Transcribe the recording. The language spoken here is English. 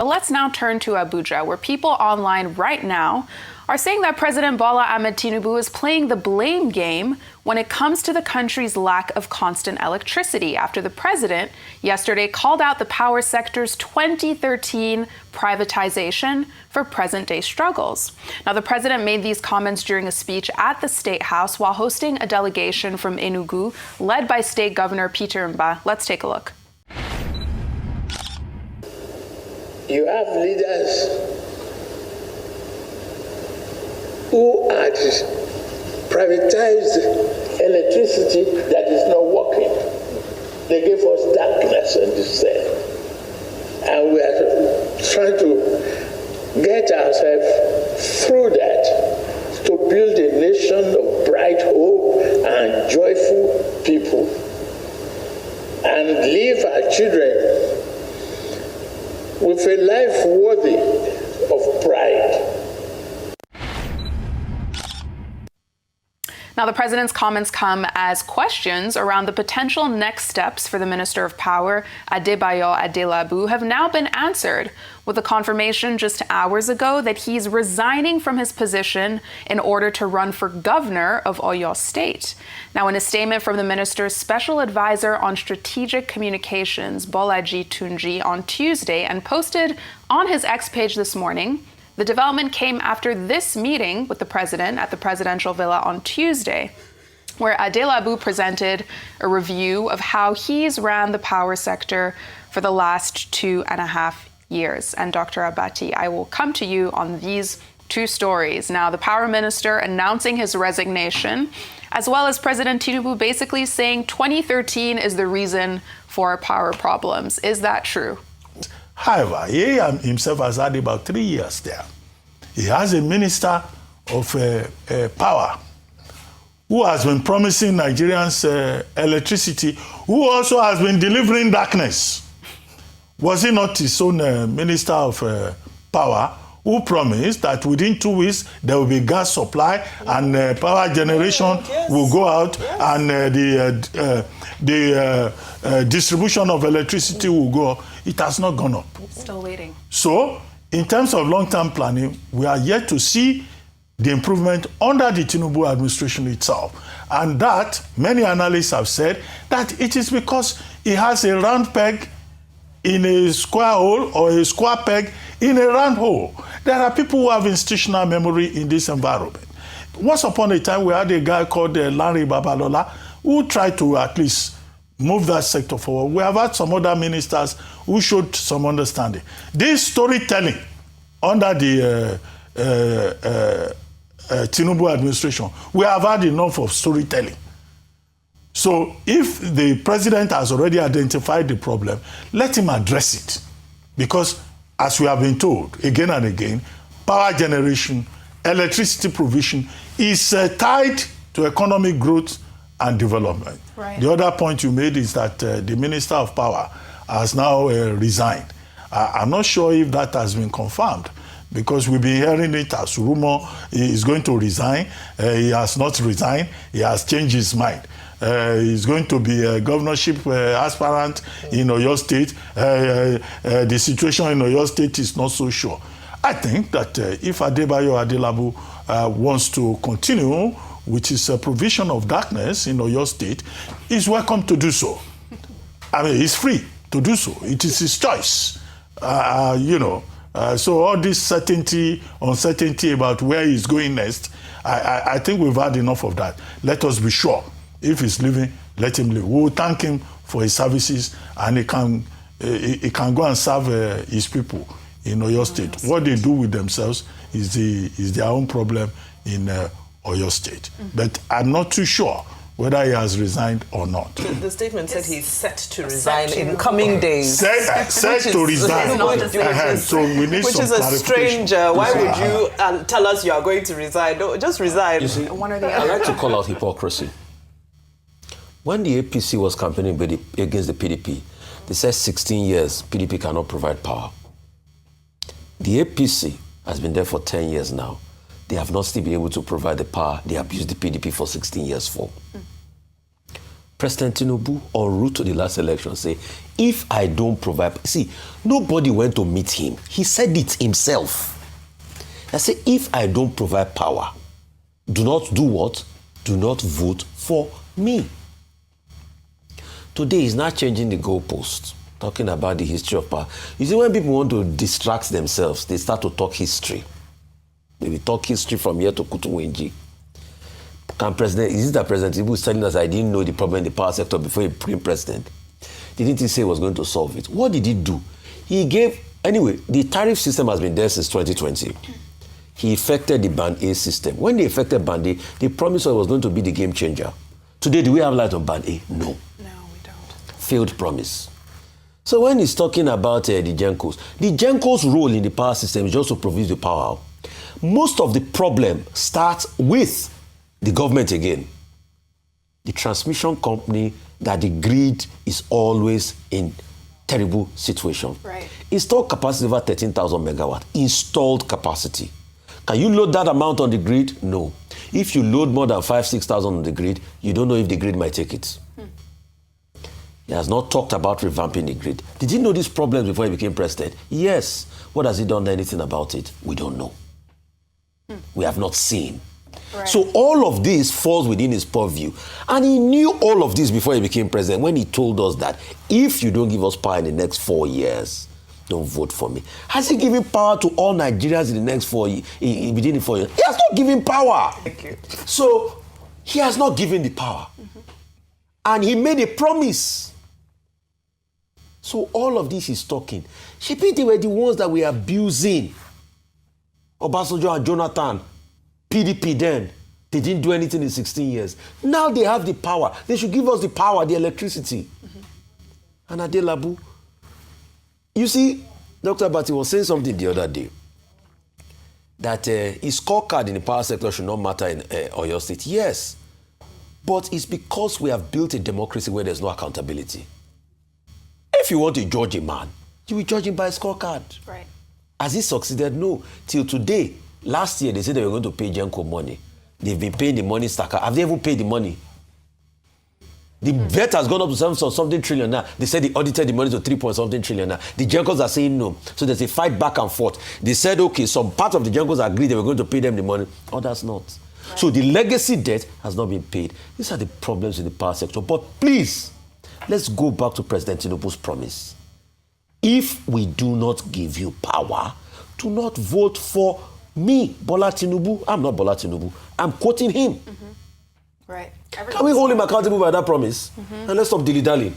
But let's now turn to Abuja, where people online right now are saying that President Bola Tinubu is playing the blame game when it comes to the country's lack of constant electricity after the president yesterday called out the power sector's 2013 privatization for present-day struggles. Now, the president made these comments during a speech at the State House while hosting a delegation from Enugu led by State Governor Peter Mba. Let's take a look. You have leaders who had privatized electricity that is not working. They gave us darkness and despair. And we are trying to get ourselves through that to build a nation of bright hope and joyful people and leave our children with a life worthy of pride. Now, the president's comments come as questions around the potential next steps for the Minister of Power, Adebayo Adelabu, have now been answered with a confirmation just hours ago that he's resigning from his position in order to run for governor of Oyo State. Now, in a statement from the minister's special advisor on strategic communications, Bolaji Tunji, on Tuesday and posted on his X page this morning, the development came after this meeting with the president at the presidential villa on Tuesday, where Adelabu presented a review of how he's ran the power sector for the last 2.5 years. And Dr. Abati, I will come to you on these two stories. Now, the power minister announcing his resignation, as well as President Tinubu basically saying 2013 is the reason for our power problems. Is that true? However, he himself has had about 3 years there. He has a minister of power who has been promising Nigerians electricity, who also has been delivering darkness. Was he not his own minister of power who promised that within 2 weeks there will be gas supply and power generation will go out and the distribution of electricity will go up? It has not gone up. Still waiting. So, in terms of long-term planning, we are yet to see the improvement under the Tinubu administration itself. And that, many analysts have said, that it is because he has a round peg in a square hole or a square peg in a round hole. There are people who have institutional memory in this environment. Once upon a time, we had a guy called Larry Babalola who tried to at least move that sector forward. We have had some other ministers who showed some understanding. This storytelling under the Tinubu administration, we have had enough of storytelling. So if the president has already identified the problem, let him address it. Because as we have been told again and again, power generation, electricity provision is tied to economic growth and development. Right. The other point you made is that the Minister of Power has now resigned. I'm not sure if that has been confirmed, because we've been hearing it as rumor. He is going to resign. He has not resigned. He has changed his mind. He's going to be a governorship aspirant in Oyo State. The situation in Oyo State is not so sure. I think that if Adebayo Adelabu wants to continue with his provision of darkness in Oyo State, he's welcome to do so. I mean, he's free to do so. It is his choice. So all this uncertainty about where he's going next, I think we've had enough of that. Let us be sure. If he's leaving, let him leave. We will thank him for his services, and he can go and serve his people in Oyo State. What they do with themselves is their own problem in Oyo State. But I'm not too sure whether he has resigned or not. The statement said he's set to resign in coming days. Set to resign. So we need which some is a strange. Why would you tell us you are going to resign? No, just resign. You see, One or the I other. like to call out hypocrisy. When the APC was campaigning against the PDP, they said 16 years PDP cannot provide power. The APC has been there for 10 years now. They have not still been able to provide the power they abused the PDP for 16 years for. President Tinubu, en route to the last election, say, if I don't provide... See, nobody went to meet him. He said it himself. I say, if I don't provide power, do not do what? Do not vote for me. Today, he's not changing the goalpost, talking about the history of power. You see, when people want to distract themselves, they start to talk history. They will talk history from here to Kutuwenji. Is it that President Tinubu is telling us I didn't know the problem in the power sector before he became president? Didn't he say he was going to solve it? What did he do? He gave... Anyway, the tariff system has been there since 2020. He effected the Band A system. When they effected Band A, they promised us it was going to be the game changer. Today, do we have light on Band A? No. No, we don't. Failed promise. So when he's talking about the Genco's role in the power system is just to produce the power. Most of the problem starts with the government again. The transmission company, that the grid is always in terrible situation. Right. Installed capacity over 13,000 megawatt. Installed capacity. Can you load that amount on the grid? No. If you load more than 5,000-6,000 on the grid, you don't know if the grid might take it. He has not talked about revamping the grid. Did he know these problems before he became president? Yes. What has he done anything about it? We don't know. We have not seen. Right. So all of this falls within his purview. And he knew all of this before he became president when he told us that if you don't give us power in the next 4 years, don't vote for me. Has he given power to all Nigerians in the next 4 years, within the 4 years? He has not given power. Thank you. So he has not given the power. And he made a promise. So all of this is talking. They were the ones that were abusing. Obasanjo and Jonathan, PDP then, they didn't do anything in 16 years. Now they have the power. They should give us the power, the electricity. And Adelabu, you see, Dr. Abati was saying something the other day, that his scorecard in the power sector should not matter in Oyo State. Yes, but it's because we have built a democracy where there's no accountability. If you want to judge a man, you will judge him by a scorecard. Right. Has he succeeded? No. Till today, last year, they said they were going to pay Genco money. They've been paying the money stacker. Have they even paid the money? The vet has gone up to something trillion now. They said they audited the money to 3-point-something trillion now. The Gencos are saying no. So there's a fight back and forth. They said, okay, some part of the Gencos agreed they were going to pay them the money. Others not. Right. So the legacy debt has not been paid. These are the problems in the power sector. But please, let's go back to President Tinubu's promise. If we do not give you power, do not vote for me, Bola Tinubu. I'm not Bola Tinubu. I'm quoting him. Right. Can we hold him accountable by that promise? And let's stop dilly-dallying.